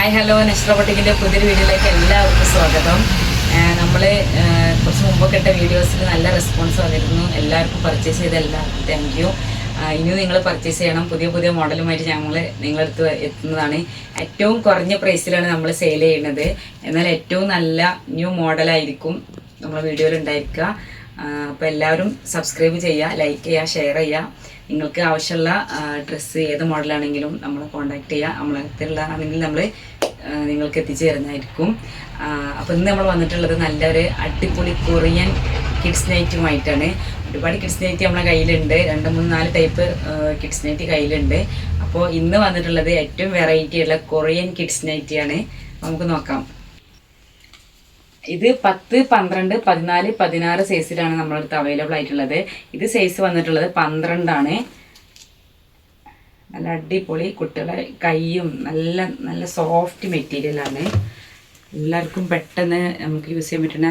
Hi hello നഷ്റ പൊട്ടിക്കിൻ്റെ പുതിയൊരു വീഡിയോയിലേക്ക് എല്ലാവർക്കും സ്വാഗതം. നമ്മൾ കുറച്ച് മുമ്പൊക്കെ ഇട്ട വീഡിയോസിൽ നല്ല റെസ്പോൺസ് വന്നിരുന്നു. എല്ലാവർക്കും പർച്ചേസ് ചെയ്ത എല്ലാവർക്കും താങ്ക് യു. ഇനിയും നിങ്ങൾ പർച്ചേസ് ചെയ്യണം. പുതിയ പുതിയ മോഡലുമായിട്ട് ഞങ്ങൾ നിങ്ങളടുത്ത് എത്തുന്നതാണ്. ഏറ്റവും കുറഞ്ഞ പ്രൈസിലാണ് നമ്മൾ സെയിൽ ചെയ്യുന്നത്. എന്നാൽ ഏറ്റവും നല്ല ന്യൂ മോഡലായിരിക്കും നമ്മളെ വീഡിയോയിൽ ഉണ്ടായിരിക്കുക. അപ്പോൾ എല്ലാവരും സബ്സ്ക്രൈബ് ചെയ്യുക, ലൈക്ക് ചെയ്യുക, ഷെയർ ചെയ്യുക. നിങ്ങൾക്ക് ആവശ്യമുള്ള ഡ്രസ്സ് ഏത് മോഡലാണെങ്കിലും നമ്മളെ കോൺടാക്ട് ചെയ്യുക. നമ്മളടുത്തുള്ളതാണെങ്കിൽ നമ്മൾ നിങ്ങൾക്ക് എത്തിച്ചു തരുന്നതായിരിക്കും. അപ്പോൾ ഇന്ന് നമ്മൾ വന്നിട്ടുള്ളത് നല്ലൊരു അടിപൊളി കൊറിയൻ കിഡ്സ് നൈറ്റുമായിട്ടാണ്. ഒരുപാട് കിഡ്സ് നൈറ്റ് നമ്മളെ കയ്യിലുണ്ട്. 2-3-4 ടൈപ്പ് കിഡ്സ് നൈറ്റ് കയ്യിലുണ്ട്. അപ്പോൾ ഇന്ന് വന്നിട്ടുള്ളത് ഏറ്റവും വെറൈറ്റി ഉള്ള കൊറിയൻ കിഡ്സ് നൈറ്റിയാണ്. നമുക്ക് നോക്കാം. ഇത് 10, 12, 14, 16 സൈസിലാണ് നമ്മുടെ അടുത്ത് അവൈലബിൾ ആയിട്ടുള്ളത്. ഇത് സൈസ് വന്നിട്ടുള്ളത് 12 ആണ്. നല്ല അടിപൊളി കുട്ടികളെ കൈയും നല്ല നല്ല സോഫ്റ്റ് മെറ്റീരിയലാണ്. എല്ലാവർക്കും പെട്ടെന്ന് നമുക്ക് യൂസ് ചെയ്യാൻ പറ്റുന്ന,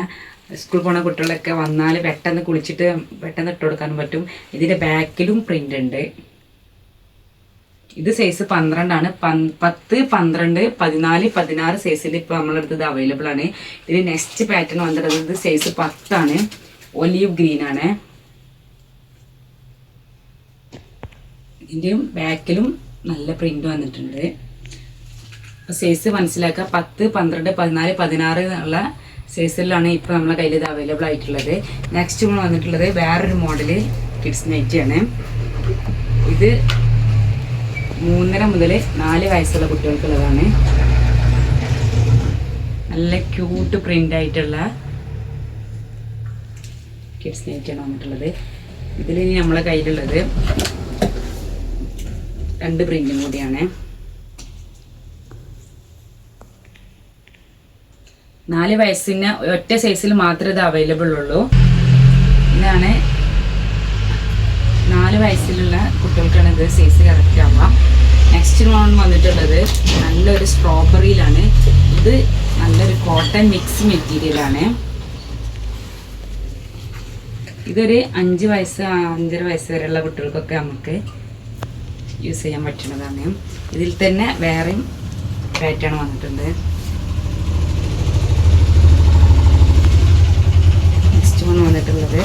സ്കൂൾ പോണ കുട്ടികളൊക്കെ വന്നാൽ പെട്ടെന്ന് കുളിച്ചിട്ട് പെട്ടെന്ന് ഇട്ട് കൊടുക്കാനും പറ്റും. ഇതിൻ്റെ ബാക്കിലും പ്രിൻ്റ് ഉണ്ട്. ഇത് സൈസ് 12 ആണ്. 10, 12, 14, 16 സൈസിൽ ഇപ്പോൾ നമ്മളെ അടുത്ത് ഇത് അവൈലബിൾ ആണ്. ഇതിന് നെക്സ്റ്റ് പാറ്റേൺ വന്നിട്ടുള്ളത് ഇത് സൈസ് 10 ആണ്. ഒലീവ് ഗ്രീൻ ആണ്. ഇതിൻ്റെയും ബാക്കിലും നല്ല പ്രിന്റ് വന്നിട്ടുണ്ട്. അപ്പോൾ സൈസ് മനസ്സിലാക്കുക. 10, 12, 14, 16 എന്നുള്ള സൈസിലാണ് ഇപ്പോൾ നമ്മളെ കയ്യിൽ ഇത് അവൈലബിൾ ആയിട്ടുള്ളത്. നെക്സ്റ്റ് വന്നിട്ടുള്ളത് വേറൊരു മോഡല് കിഡ്സ് നൈറ്റി ആണ്. ഇത് 3.5 മുതൽ 4 വയസ്സുള്ള കുട്ടികൾക്കുള്ളതാണ്. നല്ല ക്യൂട്ട് പ്രിന്റ് ആയിട്ടുള്ള കിഡ്സ് നൈറ്റിയാണ് വന്നിട്ടുള്ളത്. ഇതിൽ നമ്മളെ കയ്യിലുള്ളത് 2 പ്രിന്റും കൂടിയാണ്. 4 വയസ്സിന് ഒറ്റ സൈസിൽ മാത്രമേ ഇത് അവൈലബിൾ ഉള്ളൂ. ഇതാണ് 4 വയസ്സിലുള്ള കുട്ടികൾക്കാണ് ഇത് സൈസ് കറക്റ്റ് ആവുക. നെക്സ്റ്റ് വന്നിട്ടുള്ളത് നല്ലൊരു സ്ട്രോബെറിയിലാണ്. ഇത് നല്ലൊരു കോട്ടൺ മിക്സ് മെറ്റീരിയലാണ്. ഇതൊരു 5 വയസ്സ് 5.5 വയസ്സ് വരെയുള്ള കുട്ടികൾക്കൊക്കെ നമുക്ക് യൂസ് ചെയ്യാൻ പറ്റുന്നതാണ്. ഇതിൽ തന്നെ വേറെയും പാറ്റേൺ വന്നിട്ടുണ്ട്. നെക്സ്റ്റ് വന്നിട്ടുള്ളത്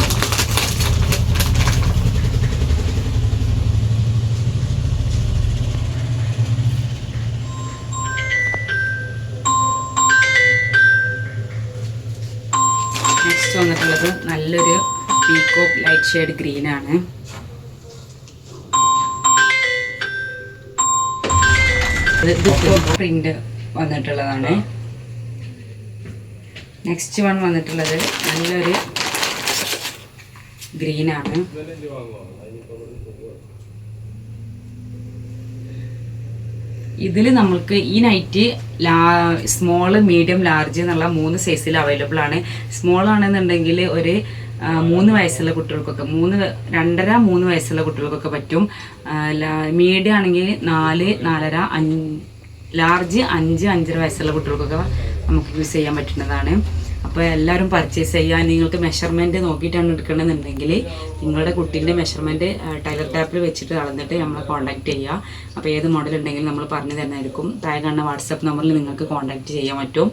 വന്നിട്ടുള്ളത് നല്ലൊരു പീകോക്ക് ലൈറ്റ് ഷെയ്ഡ് ഗ്രീൻ ആണ്. പ്രിന്റ് വന്നിട്ടുള്ളതാണ്. നെക്സ്റ്റ് വന്നിട്ടുള്ളത് നല്ലൊരു ഗ്രീൻ ആണ്. ഇതിൽ നമ്മൾക്ക് ഈ നൈറ്റ് സ്മോൾ, മീഡിയം, ലാർജ് എന്നുള്ള 3 സൈസിൽ അവൈലബിൾ ആണ്. സ്മോൾ ആണെന്നുണ്ടെങ്കിൽ ഒരു 3 വയസ്സുള്ള കുട്ടികൾക്കൊക്കെ 2.5-3 വയസ്സുള്ള കുട്ടികൾക്കൊക്കെ പറ്റും. മീഡിയം ആണെങ്കിൽ 4, 4.5, 5, ലാർജ് 5-5.5 വയസ്സുള്ള കുട്ടികൾക്കൊക്കെ നമുക്ക് യൂസ് ചെയ്യാൻ പറ്റുന്നതാണ്. അപ്പോൾ എല്ലാവരും പർച്ചേസ് ചെയ്യുക. നിങ്ങൾക്ക് മെഷർമെൻറ്റ് നോക്കിയിട്ടാണ് എടുക്കണമെന്നുണ്ടെങ്കിൽ നിങ്ങളുടെ കുട്ടീൻ്റെ മെഷർമെൻറ്റ് ടൈലർ ടാപ്പിൽ വെച്ചിട്ട് അളന്നിട്ട് നമ്മളെ കോൺടാക്ട് ചെയ്യുക. അപ്പോൾ ഏത് മോഡൽ ഉണ്ടെങ്കിലും നമ്മൾ പറഞ്ഞു തരുന്നതായിരിക്കും. താഴെ കാണുന്ന വാട്സപ്പ് നമ്പറിൽ നിങ്ങൾക്ക് കോൺടാക്ട് ചെയ്യാൻ പറ്റും.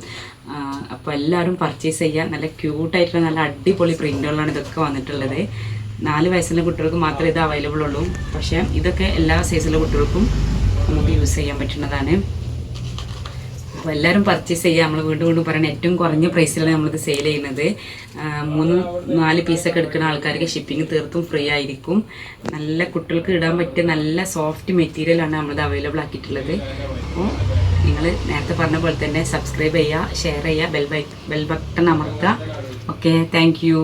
അപ്പോൾ എല്ലാവരും പർച്ചേസ് ചെയ്യുക. നല്ല ക്യൂട്ടായിട്ടുള്ള നല്ല അടിപൊളി പ്രിൻ്റുകളാണ് ഇതൊക്കെ വന്നിട്ടുള്ളത്. 4 വയസ്സുള്ള കുട്ടികൾക്ക് മാത്രമേ ഇത് അവൈലബിൾ ഉള്ളൂ. പക്ഷേ ഇതൊക്കെ എല്ലാ സൈസിലുള്ള കുട്ടികൾക്കും നമുക്ക് യൂസ് ചെയ്യാൻ പറ്റുന്നതാണ്. അപ്പോൾ എല്ലാവരും പർച്ചേസ് ചെയ്യുക. നമ്മൾ വീണ്ടും പറയുന്നത് ഏറ്റവും കുറഞ്ഞ പ്രൈസിലാണ് നമ്മളിത് സെയിൽ ചെയ്യുന്നത്. 3-4 പീസൊക്കെ എടുക്കുന്ന ആൾക്കാർക്ക് ഷിപ്പിംഗ് തീർത്തും ഫ്രീ ആയിരിക്കും. നല്ല കുട്ടികൾക്ക് ഇടാൻ പറ്റിയ നല്ല സോഫ്റ്റ് മെറ്റീരിയലാണ് നമ്മളിത് അവൈലബിൾ ആക്കിയിട്ടുള്ളത്. അപ്പോൾ നിങ്ങൾ നേരത്തെ പറഞ്ഞ പോലെ തന്നെ സബ്സ്ക്രൈബ് ചെയ്യുക, ഷെയർ ചെയ്യുക, ബെൽ ബട്ടൺ അമർത്തുക. Okay, thank you.